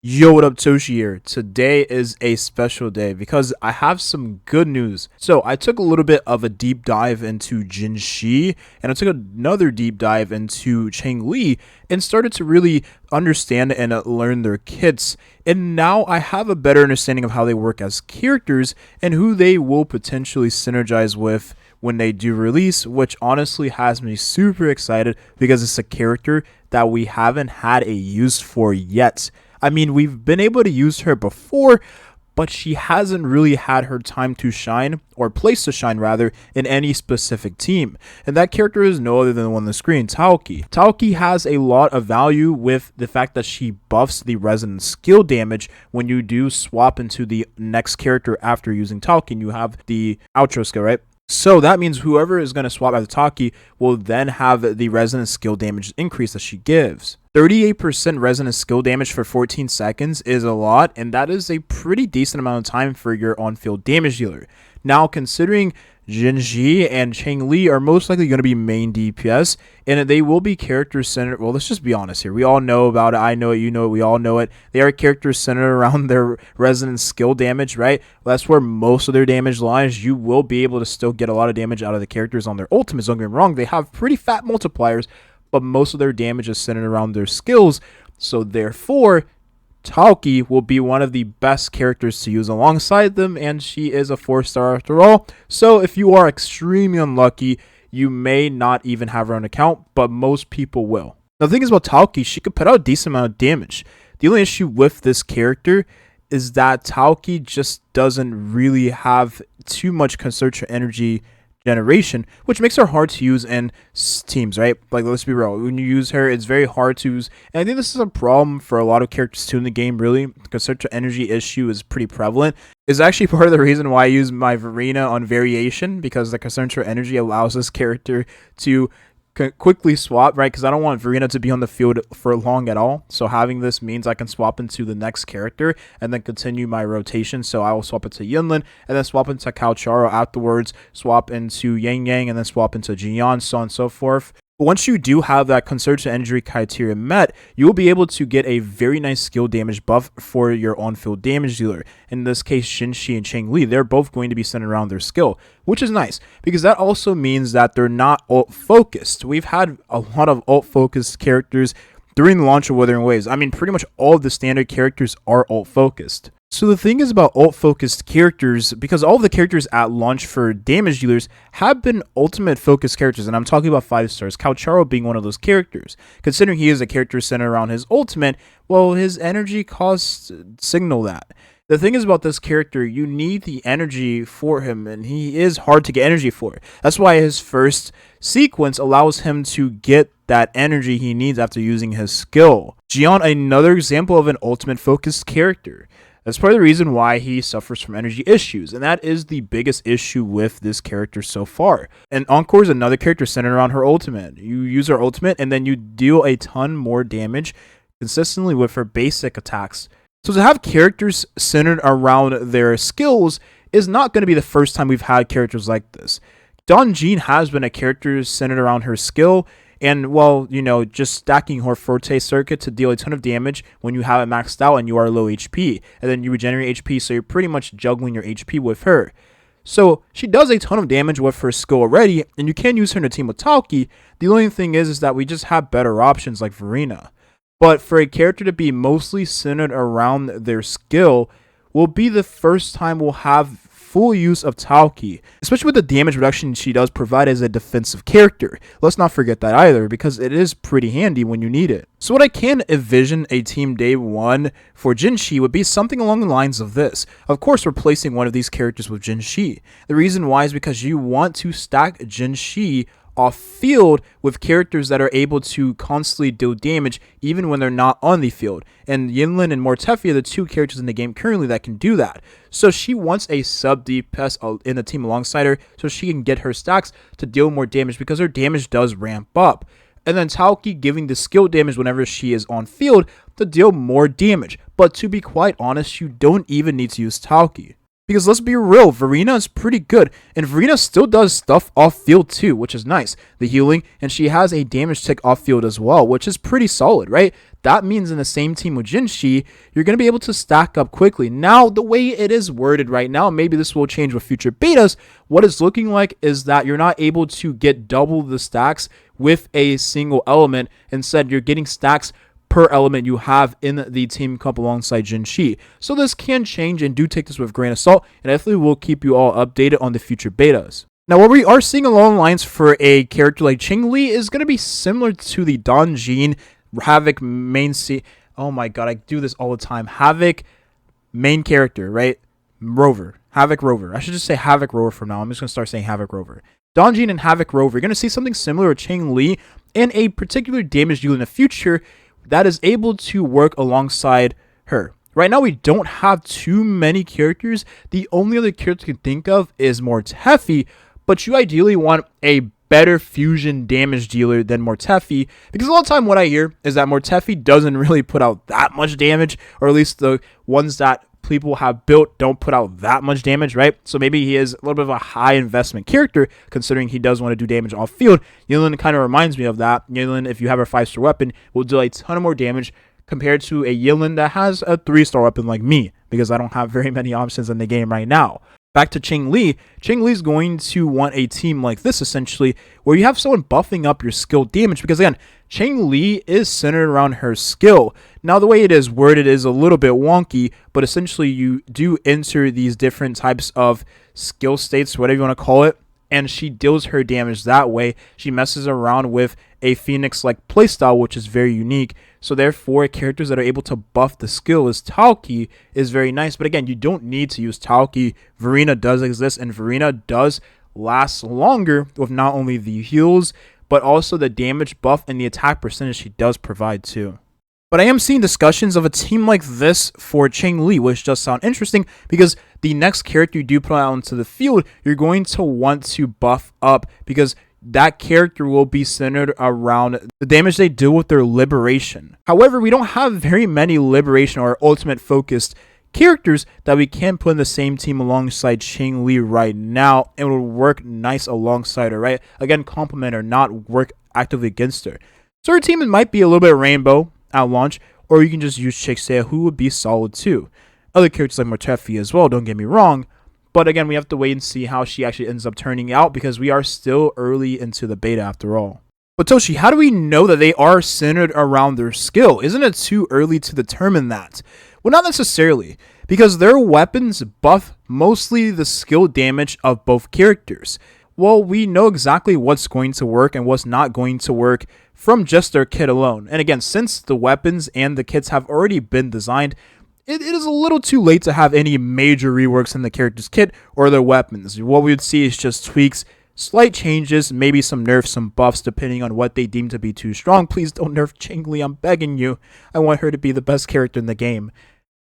Yo, what up, Toshi here. Today is a special day because I have some good news. So, I took a little bit of a deep dive into Jinhsi and I took another deep dive into Changli and started to really understand and learn their kits. And now I have a better understanding of how they work as characters and who they will potentially synergize with when they do release, which honestly has me super excited because it's a character that we haven't had a use for yet. I mean, we've been able to use her before, but she hasn't really had her time to shine, or place to shine rather, in any specific team. And that character is no other than the one on the screen, TAOQI. TAOQI has a lot of value with the fact that she buffs the resonant skill damage when you do swap into the next character after using TAOQI, and you have the outro skill, right? So that means whoever is going to swap out the Talki will then have the resonant skill damage increase that she gives. 38% resonant skill damage for 14 seconds is a lot, and that is a pretty decent amount of time for your on-field damage dealer. Now, considering Jinhsi and Changli are most likely going to be main DPS, and they will be characters centered. Well, let's just be honest here. We all know about it. I know it. You know it. We all know it. They are characters centered around their resonant skill damage, right? Well, that's where most of their damage lies. You will be able to still get a lot of damage out of the characters on their ultimates. Don't get me wrong. They have pretty fat multipliers, but most of their damage is centered around their skills. So therefore, Talki will be one of the best characters to use alongside them, and she is a 4-star after all. So if you are extremely unlucky, you may not even have her on account, but most people will. Now, the thing is about Talki, she could put out a decent amount of damage. The only issue with this character is that Talki just doesn't really have too much concentrated energy generation, which makes her hard to use in teams, right? Like, let's be real, when you use her, it's very hard to use, and I think this is a problem for a lot of characters too in the game, really, because such an energy issue is pretty prevalent. It's actually part of the reason why I use my Verena on variation, because the concentrated energy allows this character to quickly swap, right? Because I don't want Verena to be on the field for long at all. So having this means I can swap into the next character and then continue my rotation. So I will swap into Yunlin and then swap into Cao Charo afterwards, swap into Yang Yang, and then swap into Jian, so on and so forth. But once you do have that concerted energy criteria met, you will be able to get a very nice skill damage buff for your on-field damage dealer. In this case, Jinhsi and Changli, they're both going to be centered around their skill, which is nice because that also means that they're not ult-focused. We've had a lot of ult-focused characters during the launch of Wuthering Waves. I mean, pretty much all of the standard characters are ult-focused. So the thing is about ult-focused characters, because all of the characters at launch for damage dealers have been ultimate-focused characters, and I'm talking about 5 stars, Cao Charo being one of those characters. Considering he is a character centered around his ultimate, well, his energy costs signal that. The thing is about this character, you need the energy for him, and he is hard to get energy for. That's why his first sequence allows him to get that energy he needs after using his skill. Jian, another example of an ultimate-focused character. That's part of the reason why he suffers from energy issues, and that is the biggest issue with this character so far. And Encore is another character centered around her ultimate. You use her ultimate, and then you deal a ton more damage consistently with her basic attacks. So to have characters centered around their skills is not going to be the first time we've had characters like this. Jean has been a character centered around her skill, and, well, you know, just stacking her Forte circuit to deal a ton of damage when you have it maxed out and you are low HP. And then you regenerate HP, so you're pretty much juggling your HP with her. So she does a ton of damage with her skill already, and you can use her in a team with Talki. The only thing is that we just have better options like Verena. But for a character to be mostly centered around their skill will be the first time we'll have full use of Talki, especially with the damage reduction she does provide as a defensive character. Let's not forget that either, because it is pretty handy when you need it. So what I can envision a team day 1 for Jinhsi would be something along the lines of this. Of course, replacing one of these characters with Jinhsi. The reason why is because you want to stack Jinhsi off field with characters that are able to constantly deal damage even when they're not on the field. And Yinlin and Mortefi are the 2 characters in the game currently that can do that. So she wants a sub-DPS in the team alongside her so she can get her stacks to deal more damage, because her damage does ramp up. And then Talki giving the skill damage whenever she is on field to deal more damage. But to be quite honest, you don't even need to use Talki. Because let's be real, Verena is pretty good, and Verena still does stuff off field too, which is nice. The healing, and she has a damage tick off field as well, which is pretty solid, right? That means in the same team with Jinhsi, you're going to be able to stack up quickly. Now, the way it is worded right now, maybe this will change with future betas, what it's looking like is that you're not able to get double the stacks with a single element. Instead, you're getting stacks per element you have in the team comp alongside Jinhsi. So this can change, and do take this with a grain of salt, and definitely will keep you all updated on the future betas. Now, what we are seeing along the lines for a character like Changli is going to be similar to the Donjin Havoc main oh my god, I do this all the time. Havoc main character, right? Rover. Havoc Rover. I should just say Havoc Rover from now. I'm just going to start saying Havoc Rover. Donjin and Havoc Rover. You're going to see something similar to Changli and a particular damage deal in the future that is able to work alongside her. Right now, we don't have too many characters. The only other character you can think of is Mortefi, but you ideally want a better fusion damage dealer than Mortefi, because a lot of time what I hear is that Mortefi doesn't really put out that much damage, or at least the ones that people have built don't put out that much damage, right? So maybe he is a little bit of a high investment character, considering he does want to do damage off field. Yilin kind of reminds me of that. Yilin, if you have a 5-star weapon, will do a ton of more damage compared to a Yilin that has a 3-star weapon like me, because I don't have very many options in the game right now. Back to Changli. Changli's going to want a team like this, essentially, where you have someone buffing up your skill damage, because again, Changli is centered around her skill. Now, the way it is worded is a little bit wonky, but essentially you do enter these different types of skill states, whatever you want to call it, and she deals her damage that way. She messes around with a Phoenix-like playstyle, which is very unique. So therefore, characters that are able to buff the skill as Talki is very nice. But again, you don't need to use Talki. Verena does exist, and Verena does last longer with not only the heals, but also the damage buff and the attack percentage she does provide too. But I am seeing discussions of a team like this for Changli, which does sound interesting, because the next character you do put out into the field, you're going to want to buff up, because that character will be centered around the damage they do with their liberation. However, we don't have very many liberation or ultimate focused characters that we can put in the same team alongside Changli right now, and it will work nice alongside her, right? Again, complement her, not work actively against her. So her team might be a little bit rainbow at launch, or you can just use Chixea, who would be solid too. Other characters like Mortefi as well, don't get me wrong, but again, we have to wait and see how she actually ends up turning out, because we are still early into the beta after all. But Toshi, how do we know that they are centered around their skill? Isn't it too early to determine that? Well, not necessarily, because their weapons buff mostly the skill damage of both characters. Well, we know exactly what's going to work and what's not going to work from just their kit alone. And again, since the weapons and the kits have already been designed, it is a little too late to have any major reworks in the character's kit or their weapons. What we would see is just tweaks, slight changes, maybe some nerfs, some buffs, depending on what they deem to be too strong. Please don't nerf Changli, I'm begging you. I want her to be the best character in the game.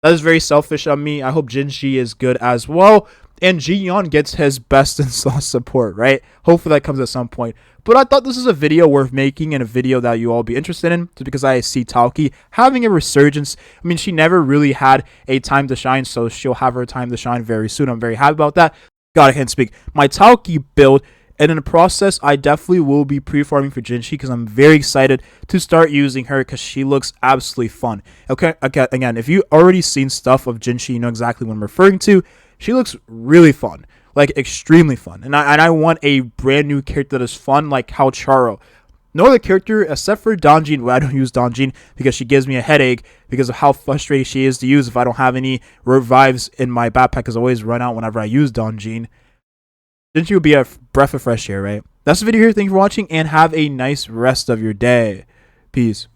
That is very selfish of me. I hope Jinhsi is good as well, and Jiyon gets his best in slot support, right? Hopefully that comes at some point. But I thought this is a video worth making, and a video that you all be interested in, just because I see Talki having a resurgence. I mean, she never really had a time to shine, so she'll have her time to shine very soon. I'm very happy about that. God, I can't speak. My Talki build, and in the process, I definitely will be pre-farming for Jinhsi, because I'm very excited to start using her, because she looks absolutely fun. Okay, again, if you already seen stuff of Jinhsi, you know exactly what I'm referring to. She looks really fun, like extremely fun. And I want a brand new character that is fun, like how Charo. No other character except for Donjin. Well, I don't use Donjin because she gives me a headache because of how frustrating she is to use if I don't have any revives in my backpack, because I always run out whenever I use Donjin. Jinhsi would be a breath of fresh air, right? That's the video here. Thank you for watching, and have a nice rest of your day. Peace.